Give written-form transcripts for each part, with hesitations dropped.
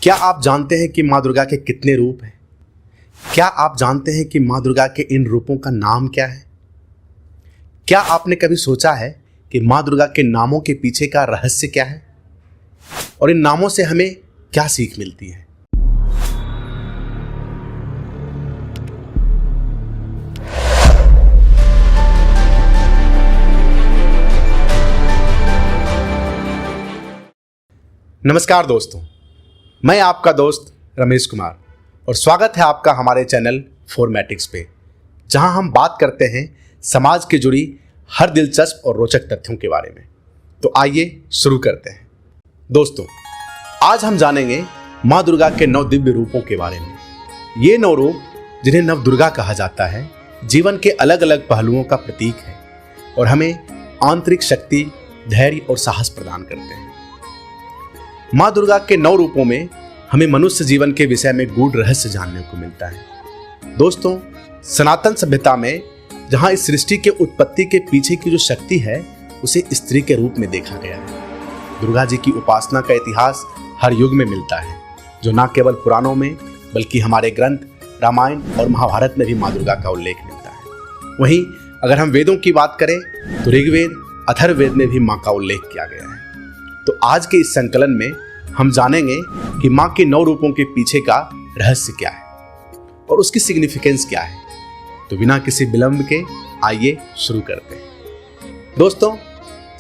क्या आप जानते हैं कि माँ दुर्गा के कितने रूप हैं? क्या आप जानते हैं कि माँ दुर्गा के इन रूपों का नाम क्या है? क्या आपने कभी सोचा है कि माँ दुर्गा के नामों के पीछे का रहस्य क्या है और इन नामों से हमें क्या सीख मिलती है? नमस्कार दोस्तों, मैं आपका दोस्त रमेश कुमार और स्वागत है आपका हमारे चैनल फॉर्मेटिक्स पे, जहां हम बात करते हैं समाज के जुड़ी हर दिलचस्प और रोचक तथ्यों के बारे में। तो आइए शुरू करते हैं। दोस्तों, आज हम जानेंगे माँ दुर्गा के 9 दिव्य रूपों के बारे में। ये 9 रूप, जिन्हें नव दुर्गा कहा जाता है, जीवन के अलग अलग पहलुओं का प्रतीक है और हमें आंतरिक शक्ति, धैर्य और साहस प्रदान करते हैं। माँ दुर्गा के 9 रूपों में हमें मनुष्य जीवन के विषय में गूढ़ रहस्य जानने को मिलता है। दोस्तों, सनातन सभ्यता में जहाँ इस सृष्टि के उत्पत्ति के पीछे की जो शक्ति है, उसे स्त्री के रूप में देखा गया है। दुर्गा जी की उपासना का इतिहास हर युग में मिलता है, जो न केवल पुराणों में बल्कि हमारे ग्रंथ रामायण और महाभारत में भी माँ दुर्गा का उल्लेख मिलता है। वहीं अगर हम वेदों की बात करें तो ऋग्वेद, अथर्ववेद में भी माँ का उल्लेख किया गया है। तो आज के इस संकलन में हम जानेंगे कि माँ के 9 रूपों के पीछे का रहस्य क्या है और उसकी सिग्निफिकेंस क्या है। तो बिना किसी विलंब के आइए शुरू करते हैं। दोस्तों,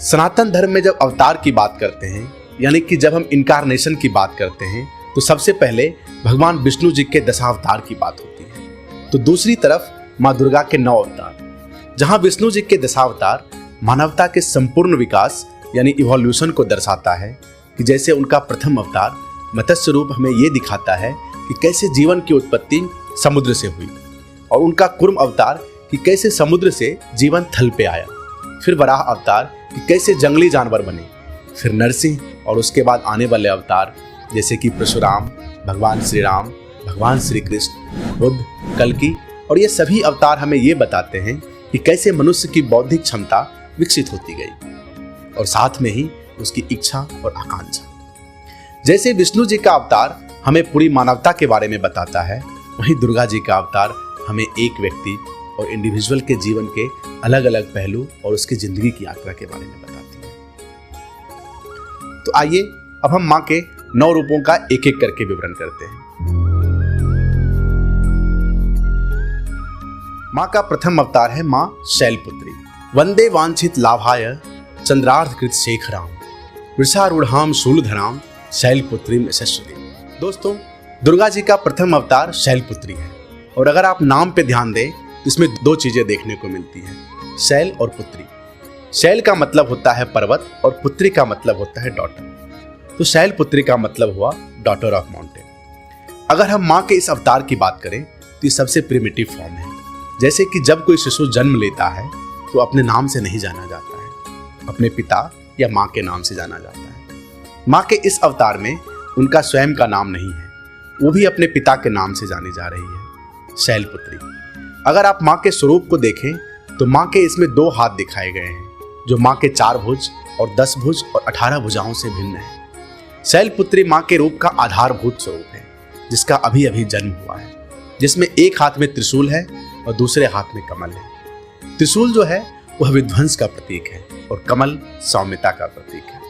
सनातन धर्म में जब अवतार की बात करते हैं, यानी कि जब हम इनकारनेशन की बात करते हैं, तो सबसे पहले भगवान विष्णु जी के दशावतार की बात होती है। तो दूसरी तरफ माँ दुर्गा के 9 अवतार, जहाँ विष्णु जी के दशावतार मानवता के संपूर्ण विकास यानी इवोल्यूशन को दर्शाता है। कि जैसे उनका प्रथम अवतार मत्स्य रूप हमें ये दिखाता है कि कैसे जीवन की उत्पत्ति समुद्र से हुई, और उनका कूर्म अवतार कि कैसे समुद्र से जीवन थल पे आया, फिर वराह अवतार कि कैसे जंगली जानवर बने, फिर नरसिंह, और उसके बाद आने वाले अवतार जैसे कि परशुराम, भगवान श्री राम, भगवान श्री कृष्ण, बुद्ध, कल्कि। और ये सभी अवतार हमें ये बताते हैं कि कैसे मनुष्य की बौद्धिक क्षमता विकसित होती गई और साथ में ही उसकी इच्छा और आकांक्षा। जैसे विष्णु जी का अवतार हमें पूरी मानवता के बारे में बताता है, वहीं दुर्गा जी का अवतार हमें एक व्यक्ति और इंडिविजुअल के जीवन के अलग अलग पहलू और उसकी जिंदगी की यात्रा के बारे में बताती है। तो आइए अब हम माँ के 9 रूपों का एक एक करके विवरण करते हैं। माँ का प्रथम अवतार है माँ शैलपुत्री। वंदे वांछित लाभाय चंद्रार्धकृत शेखराम वृषारूढ़ाम शूलधराम शैलपुत्रीम यशस्वी। दोस्तों, दुर्गा जी का प्रथम अवतार शैलपुत्री है, और अगर आप नाम पे ध्यान दें तो इसमें 2 चीजें देखने को मिलती हैं, शैल और पुत्री। शैल का मतलब होता है पर्वत और पुत्री का मतलब होता है डॉटर। तो शैलपुत्री का मतलब हुआ डॉटर ऑफ माउंटेन। अगर हम माँ के इस अवतार की बात करें तो ये सबसे प्रिमिटिव फॉर्म है। जैसे कि जब कोई शिशु जन्म लेता है तो अपने नाम से नहीं जाना जाता है, अपने पिता या माँ के नाम से जाना जाता है। माँ के इस अवतार में उनका स्वयं का नाम नहीं है, वो भी अपने पिता के नाम से जानी जा रही है, शैलपुत्री। अगर आप माँ के स्वरूप को देखें तो माँ के इसमें 2 हाथ दिखाए गए हैं, जो माँ के 4 भुज और 10 भुज और 18 भुजाओं से भिन्न है। शैलपुत्री माँ के रूप का आधारभूत स्वरूप है, जिसका अभी अभी जन्म हुआ है, जिसमें एक हाथ में त्रिशूल है और दूसरे हाथ में कमल है। त्रिशूल जो है वह विध्वंस का प्रतीक है और कमल सौम्यता का प्रतीक है।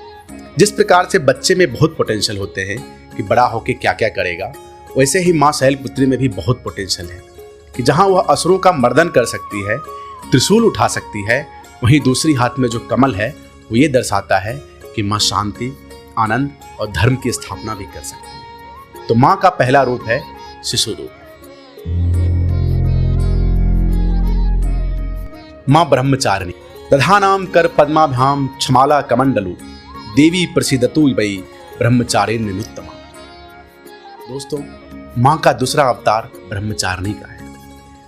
जिस प्रकार से बच्चे में बहुत पोटेंशियल होते हैं कि बड़ा होकर क्या क्या करेगा, वैसे ही माँ शैलपुत्री में भी बहुत पोटेंशियल है कि जहाँ वह असुरों का मर्दन कर सकती है, त्रिशूल उठा सकती है, वहीं दूसरी हाथ में जो कमल है वो ये दर्शाता है कि माँ शांति, आनंद और धर्म की स्थापना भी कर सकती है। तो माँ का पहला रूप है शिशु रूप। माँ ब्रह्मचारिणी। दधानाम कर पद्माभ्याम क्षमाला कमंडलु देवी प्रसिद्धतु वै ब्रह्मचारिण्युत्तमा। दोस्तों, माँ का दूसरा अवतार ब्रह्मचारिणी का है।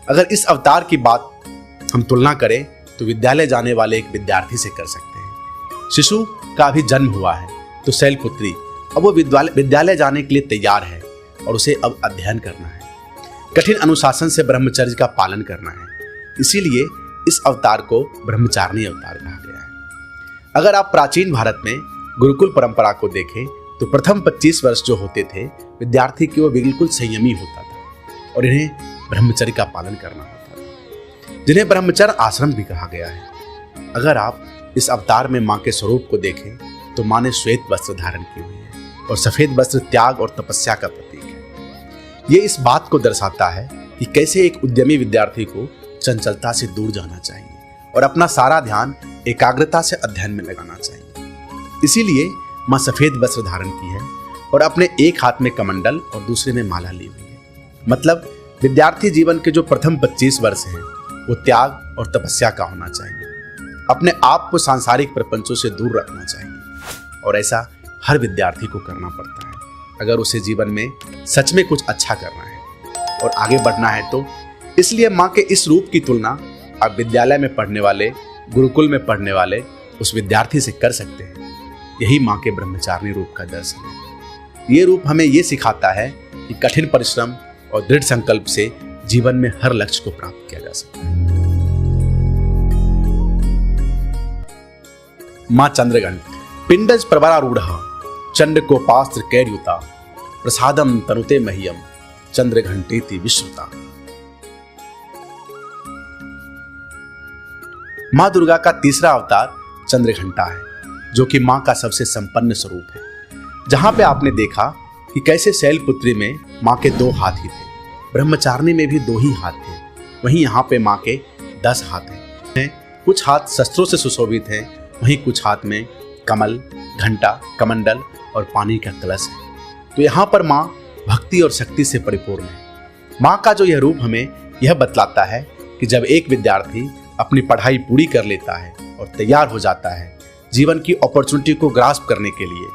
अगर इस अवतार की बात हम तुलना करें तो विद्यालय जाने वाले एक विद्यार्थी से कर सकते हैं। शिशु का अभी जन्म हुआ है तो शैलपुत्री अब वो विद्यालय जाने के लिए तैयार है और उसे अब अध्ययन करना है, कठिन अनुशासन से ब्रह्मचर्य का पालन करना है। इसीलिए इस अवतार को ब्रह्मचारिणी अवतार कहा गया है। अगर आप प्राचीन भारत में गुरुकुल परंपरा को देखें तो प्रथम 25 वर्ष जो होते थे विद्यार्थी की, वो बिल्कुल संयमी होता था और इन्हें ब्रह्मचर्य का पालन करना होता था, जिन्हें ब्रह्मचर्य आश्रम भी कहा गया है। अगर आप इस अवतार में माँ के स्वरूप को देखें तो माँ ने श्वेत वस्त्र धारण की हुई है और सफेद वस्त्र त्याग और तपस्या का प्रतीक है। ये इस बात को दर्शाता है कि कैसे एक उद्यमी विद्यार्थी को चंचलता से दूर जाना चाहिए और अपना सारा ध्यान एकाग्रता से अध्ययन में लगाना चाहिए। इसीलिए माँ सफेद वस्त्र धारण की है और अपने एक हाथ में कमंडल और दूसरे में माला ली हुई है। मतलब विद्यार्थी जीवन के जो प्रथम 25 वर्ष हैं वो त्याग और तपस्या का होना चाहिए। अपने आप को सांसारिक प्रपंचों से दूर रखना चाहिए और ऐसा हर विद्यार्थी को करना पड़ता है अगर उसे जीवन में सच में कुछ अच्छा करना है और आगे बढ़ना है तो। इसलिए माँ के इस रूप की तुलना आप विद्यालय में पढ़ने वाले, गुरुकुल में पढ़ने वाले उस विद्यार्थी से कर सकते हैं। यही माँ के ब्रह्मचारिणी रूप का दर्शन है। ये रूप हमें ये सिखाता है कि कठिन परिश्रम और दृढ़ संकल्प से जीवन में हर लक्ष्य को प्राप्त किया जा सकता है। माँ चंद्रघंट पिंडज प्रवरारूढ़ चंड कोपास्त्र कैर्युता प्रसादम तनुते मह्यम चंद्रघंटेति विश्रुता। माँ दुर्गा का तीसरा अवतार चंद्रघंटा है, जो कि माँ का सबसे संपन्न स्वरूप है। जहां पे आपने देखा कि कैसे शैलपुत्री में माँ के 2 हाथ ही थे, ब्रह्मचारिणी में भी 2 ही हाथ थे, वहीं यहाँ पे माँ के 10 हाथ हैं। कुछ हाथ शस्त्रों से सुशोभित हैं, वहीं कुछ हाथ में कमल, घंटा, कमंडल और पानी का कलश है। तो यहाँ पर माँ भक्ति और शक्ति से परिपूर्ण है। माँ का जो यह रूप हमें यह बतलाता है कि जब एक विद्यार्थी अपनी पढ़ाई पूरी कर लेता है और तैयार हो जाता है जीवन की अपॉर्चुनिटी को ग्रास्प करने के लिए,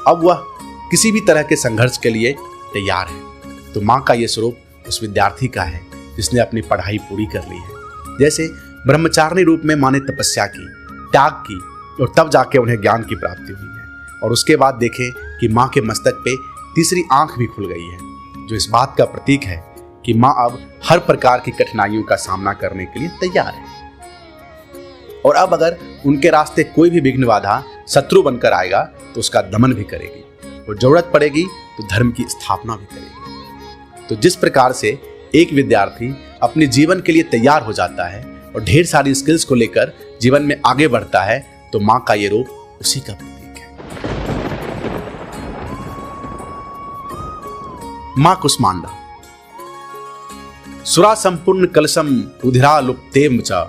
अब वह किसी भी तरह के संघर्ष के लिए तैयार है। तो माँ का ये स्वरूप उस विद्यार्थी का है जिसने अपनी पढ़ाई पूरी कर ली है। जैसे ब्रह्मचारिणी रूप में माँ ने तपस्या की, त्याग की और तब जाके उन्हें ज्ञान की प्राप्ति हुई है। और उसके बाद देखें कि माँ के मस्तक पे तीसरी आंख भी खुल गई है, जो इस बात का प्रतीक है कि माँ अब हर प्रकार की कठिनाइयों का सामना करने के लिए तैयार है। और अब अगर उनके रास्ते कोई भी विघ्न बाधा शत्रु बनकर आएगा तो उसका दमन भी करेगी और जरूरत पड़ेगी तो धर्म की स्थापना भी करेगी। तो जिस प्रकार से एक विद्यार्थी अपने जीवन के लिए तैयार हो जाता है और ढेर सारी स्किल्स को लेकर जीवन में आगे बढ़ता है, तो माँ का ये रूप उसी का प्रतीक है। माँ कुष्मांडा सुरा संपूर्ण कलशम रुधिरा लुप्तेम च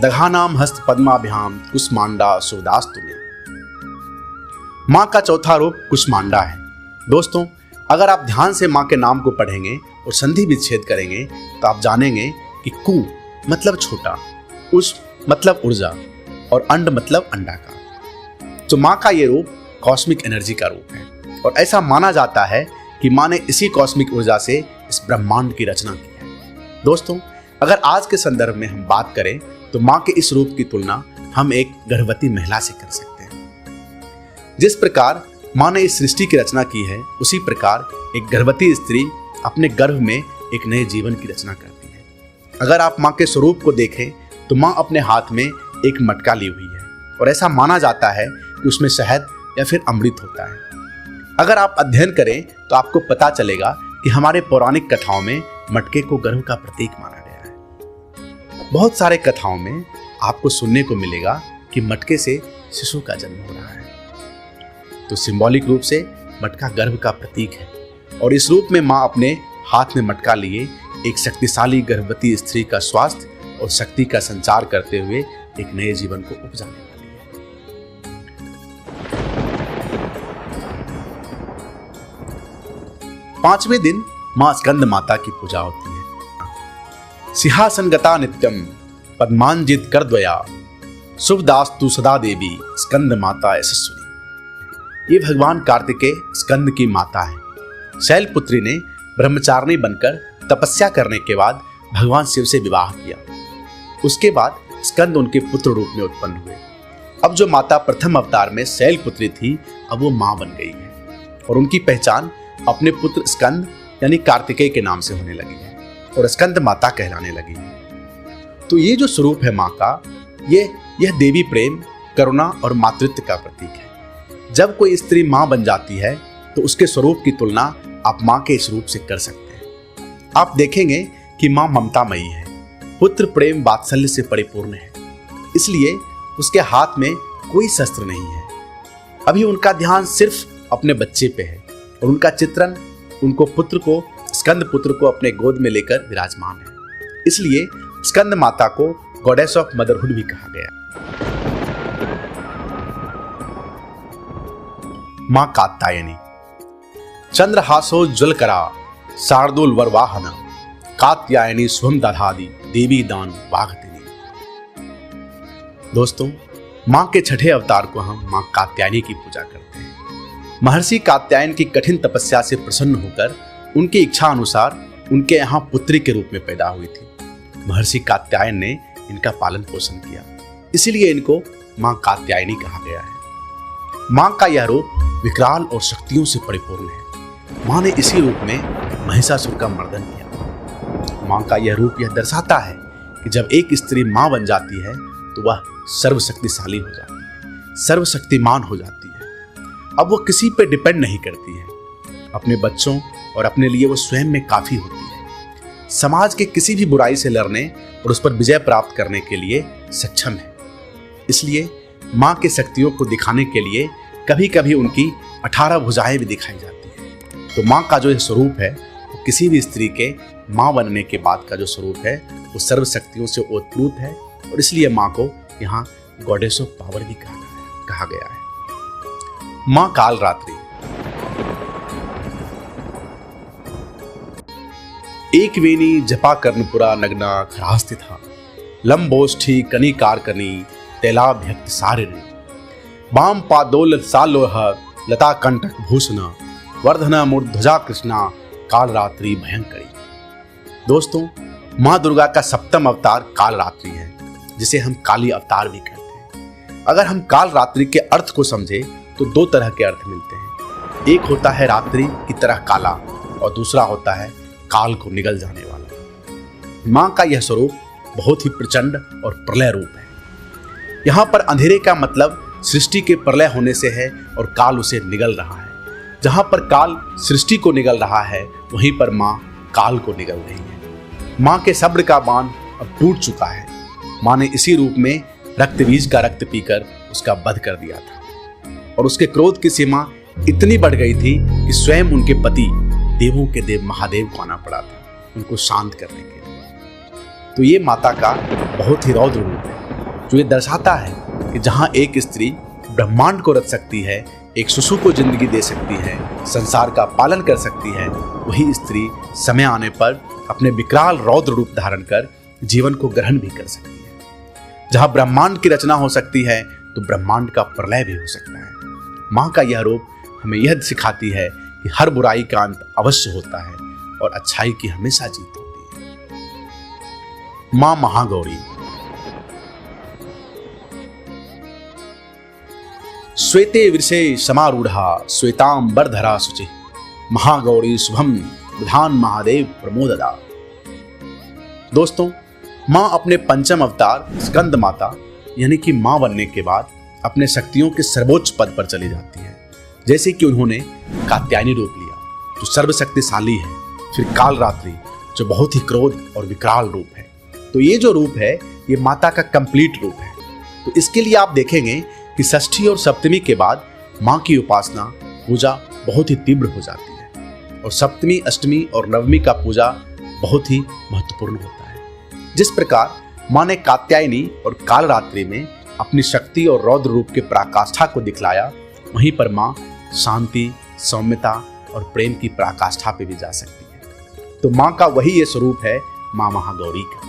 दघानाम हस्त पद्माभ्याम कुष्मांडा सुदास्तु में। माँ का चौथा रूप कुष्मांडा है। दोस्तों, अगर आप ध्यान से माँ के नाम को पढ़ेंगे और संधि विच्छेद करेंगे तो आप जानेंगे कि कु मतलब छोटा, उष मतलब ऊर्जा और अंड मतलब अंडाकार। तो माँ का ये रूप कॉस्मिक एनर्जी का रूप है और ऐसा माना जाता है कि माँ ने इसी कॉस्मिक ऊर्जा से इस ब्रह्मांड की रचना की है। दोस्तों, अगर आज के संदर्भ में हम बात करें तो माँ के इस रूप की तुलना हम एक गर्भवती महिला से कर सकते हैं। जिस प्रकार माँ ने इस सृष्टि की रचना की है, उसी प्रकार एक गर्भवती स्त्री अपने गर्भ में एक नए जीवन की रचना करती है। अगर आप माँ के स्वरूप को देखें तो माँ अपने हाथ में एक मटका ली हुई है और ऐसा माना जाता है कि उसमें शहद या फिर अमृत होता है। अगर आप अध्ययन करें तो आपको पता चलेगा कि हमारे पौराणिक कथाओं में मटके को गर्भ का प्रतीक माना गया है। बहुत सारे कथाओं में आपको सुनने को मिलेगा कि मटके से शिशु का जन्म हो रहा है। तो सिंबॉलिक रूप से मटका गर्भ का प्रतीक है और इस रूप में माँ अपने हाथ में मटका लिए एक शक्तिशाली गर्भवती स्त्री का स्वास्थ्य और शक्ति का संचार करते हुए एक नए जीवन को उपजाने वाली है। 5वें दिन माँ स्कंद माता की पूजा होती है। सिंहासनगता नित्यम पद्मांजित करद्वया शुभदास्तु सदा देवी स्कंद माता यशस्विनी। ये भगवान कार्तिकेय स्कंद की माता है। शैलपुत्री ने ब्रह्मचारिणी बनकर तपस्या करने के बाद भगवान शिव से विवाह किया। उसके बाद स्कंद उनके पुत्र रूप में उत्पन्न हुए। अब जो माता प्रथम अवतार में शैलपुत्री थी, अब वो माँ बन गई है और उनकी पहचान अपने पुत्र स्कंद यानी कार्तिकेय के नाम से होने लगी है और स्कंद माता कहलाने लगी है। तो ये जो स्वरूप है माँ का, यह देवी प्रेम, करुणा और मातृत्व का प्रतीक है। जब कोई स्त्री माँ बन जाती है तो उसके स्वरूप की तुलना आप माँ के इस रूप से कर सकते हैं। आप देखेंगे कि माँ ममतामयी है, पुत्र प्रेम वात्सल्य से परिपूर्ण है, इसलिए उसके हाथ में कोई शस्त्र नहीं है। अभी उनका ध्यान सिर्फ अपने बच्चे पे है और उनका चित्रण स्कंद पुत्र को अपने गोद में लेकर विराजमान है। इसलिए स्कंद माता को गॉडेस ऑफ मदरहुड भी कहा गया। मां कात्यायनी। चंद्रहासोज्ज्वल करा शार्दूल वरवाहन कात्यायनी शुभम दधादि देवी दान वाघतिनी। दोस्तों, मां के छठे अवतार को हम मां कात्यायनी की पूजा करते हैं। महर्षि कात्यायन की कठिन तपस्या से प्रसन्न होकर उनकी इच्छा अनुसार उनके यहाँ पुत्री के रूप में पैदा हुई थी। महर्षि कात्यायन ने इनका पालन पोषण किया, इसीलिए इनको मां कात्यायनी कहा गया है। मां का यह रूप विकराल और शक्तियों से परिपूर्ण है। मां ने इसी रूप में महिषासुर का मर्दन किया। मां का यह रूप यह दर्शाता है कि जब एक स्त्री मां बन जाती है तो वह सर्वशक्तिशाली हो जाती है, सर्वशक्तिमान हो जाती है। अब वो किसी पे डिपेंड नहीं करती है, अपने बच्चों और अपने लिए वो स्वयं में काफी होती है। समाज के किसी भी बुराई से लड़ने और उस पर विजय प्राप्त करने के लिए सक्षम है। इसलिए मां की शक्तियों को दिखाने के लिए कभी कभी उनकी 18 भुजाएं भी दिखाई जाती है। तो मां का जो स्वरूप है वो किसी भी स्त्री के मां बनने के बाद का जो स्वरूप है वो सर्वशक्तियों से ओतप्रोत है और इसलिए मां को यहाँ गॉडेस ऑफ पावर भी कहा गया है। मां कालरात्रि। एक वेणी जपा कर्णपुरा नग्ना खरास्थिता लंबोष्ठी कनी कारकनी तैलाभ्यक्त सारिणी वाम पादोल सालोह लता कंटक भूषण वर्धन मूर्ध्वजा कृष्णा कालरात्रि भयंकरी। दोस्तों, मां दुर्गा का सप्तम अवतार कालरात्रि है, जिसे हम काली अवतार भी कहते हैं। अगर हम कालरात्रि के अर्थ को समझे तो दो तरह के अर्थ मिलते हैं। एक होता है रात्रि की तरह काला और दूसरा होता है काल को निगल जाने वाला। मां का यह स्वरूप बहुत ही प्रचंड और प्रलय रूप है। यहाँ पर अंधेरे का मतलब सृष्टि के प्रलय होने से है और काल उसे निगल रहा है। जहाँ पर काल सृष्टि को निगल रहा है वहीं पर मां काल को निगल रही है। मां के सब्र का बांध अब टूट चुका है। मां ने इसी रूप में रक्त बीज का रक्त पीकर उसका वध कर दिया था और उसके क्रोध की सीमा इतनी बढ़ गई थी कि स्वयं उनके पति देवों के देव महादेव को आना पड़ा था उनको शांत करने के लिए। तो ये माता का बहुत ही रौद्र रूप है, जो ये दर्शाता है कि जहाँ एक स्त्री ब्रह्मांड को रच सकती है, एक शिशु को जिंदगी दे सकती है, संसार का पालन कर सकती है, वही स्त्री समय आने पर अपने विकराल रौद्र रूप धारण कर जीवन को ग्रहण भी कर सकती है। जहाँ ब्रह्मांड की रचना हो सकती है तो ब्रह्मांड का प्रलय भी हो सकता है। माँ का यह रूप हमें यह सिखाती है कि हर बुराई का अंत अवश्य होता है और अच्छाई की हमेशा जीत होती है। मां महागौरी। श्वेते वृषे समारूढ़ा श्वेतांबरधरा शुचि महागौरी शुभम विधान महादेव प्रमोददा। दोस्तों, मां अपने पंचम अवतार स्कंद माता यानी कि मां बनने के बाद अपने शक्तियों के सर्वोच्च पद पर चली जाती है। जैसे कि उन्होंने कात्यायनी रूप लिया जो सर्वशक्तिशाली है, फिर कालरात्रि जो बहुत ही क्रोध और विकराल रूप है। तो ये जो रूप है ये माता का कंप्लीट रूप है। तो इसके लिए आप देखेंगे कि षष्ठी और सप्तमी के बाद मां की उपासना पूजा बहुत ही तीव्र हो जाती है और सप्तमी, अष्टमी और नवमी का पूजा बहुत ही महत्वपूर्ण होता है। जिस प्रकार मां ने कात्यायनी और कालरात्रि में अपनी शक्ति और रौद्र रूप के पराकाष्ठा को दिखलाया, वहीं पर मां शांति, सौम्यता और प्रेम की पराकाष्ठा पे भी जा सकती है। तो मां का वही ये स्वरूप है मां महागौरी का।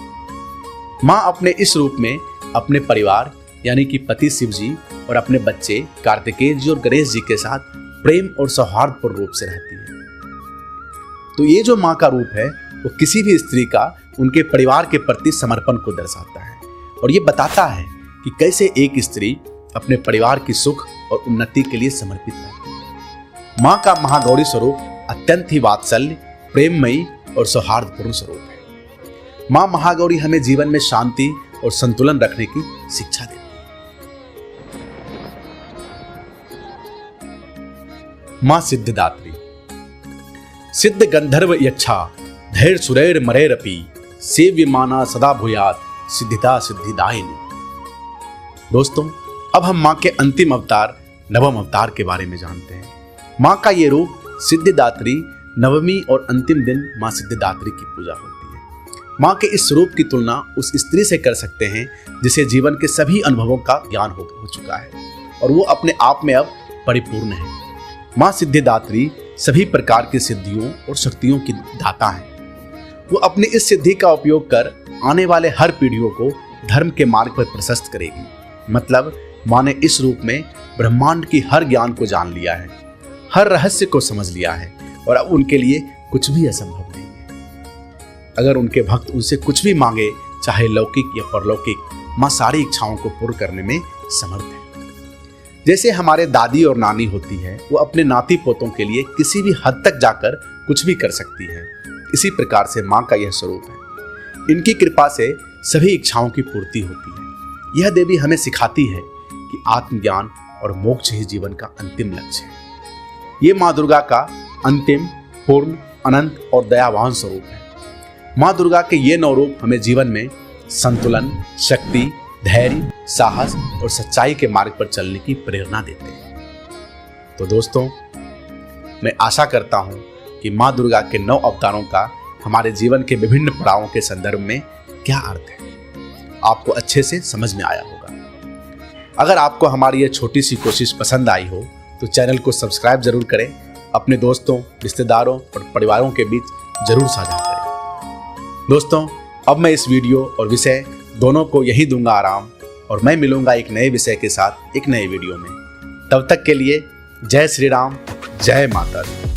मां अपने इस रूप में अपने परिवार यानी कि पति शिव जी और अपने बच्चे कार्तिकेय जी और गणेश जी के साथ प्रेम और सौहार्दपूर्ण रूप से रहती है। तो ये जो मां का रूप है वो किसी भी स्त्री का उनके परिवार के प्रति समर्पण को दर्शाता है और ये बताता है कि कैसे एक स्त्री अपने परिवार की सुख और उन्नति के लिए समर्पित रहती है। मां का महागौरी स्वरूप अत्यंत ही वात्सल्य, प्रेममयी और सौहार्दपूर्ण स्वरूप है। मां महागौरी हमें जीवन में शांति और संतुलन रखने की शिक्षा देती है। मां सिद्धिदात्री। सिद्ध गंधर्व यक्षा धैर्य सुरैर मरेरपि सेव्यमाना सदा भूयात् सिद्धिदा सिद्धिदायिनी। दोस्तों, अब हम मां के अंतिम अवतार नवम अवतार के बारे में जानते हैं। मां का ये रूप सिद्धिदात्री, नवमी और अंतिम दिन मां सिद्धिदात्री की पूजा होती है। मां के इस रूप की तुलना उस स्त्री से कर सकते हैं जिसे जीवन के सभी अनुभवों का ज्ञान हो चुका है और वो अपने आप में अब परिपूर्ण है। मां सिद्धिदात्री सभी प्रकार की सिद्धियों और शक्तियों की दाता है। वो अपनी इस सिद्धि का उपयोग कर आने वाले हर पीढ़ियों को धर्म के मार्ग पर प्रशस्त करेगी। मतलब मां ने इस रूप में ब्रह्मांड की हर ज्ञान को जान लिया है, हर रहस्य को समझ लिया है और अब उनके लिए कुछ भी असंभव नहीं है। अगर उनके भक्त उनसे कुछ भी मांगे, चाहे लौकिक या परलौकिक, मां सारी इच्छाओं को पूर्ण करने में समर्थ है। जैसे हमारे दादी और नानी होती है, वो अपने नाती पोतों के लिए किसी भी हद तक जाकर कुछ भी कर सकती है, इसी प्रकार से मां का यह स्वरूप है। इनकी कृपा से सभी इच्छाओं की पूर्ति होती है। यह देवी हमें सिखाती है कि आत्मज्ञान और मोक्ष ही जीवन का अंतिम लक्ष्य है। ये मां दुर्गा का अंतिम, पूर्ण, अनंत और दयावान स्वरूप है। मां दुर्गा के ये 9 रूप हमें जीवन में संतुलन, शक्ति, धैर्य, साहस और सच्चाई के मार्ग पर चलने की प्रेरणा देते हैं। तो दोस्तों, मैं आशा करता हूं कि मां दुर्गा के 9 अवतारों का हमारे जीवन के विभिन्न पड़ावों के संदर्भ में क्या अर्थ है, आपको अच्छे से समझ में आया होगा। अगर आपको हमारी यह छोटी सी कोशिश पसंद आई हो तो चैनल को सब्सक्राइब जरूर करें, अपने दोस्तों, रिश्तेदारों और परिवारों के बीच जरूर साझा करें। दोस्तों, अब मैं इस वीडियो और विषय दोनों को यही दूंगा आराम और मैं मिलूंगा एक नए विषय के साथ एक नए वीडियो में। तब तक के लिए जय श्री राम, जय माता दी।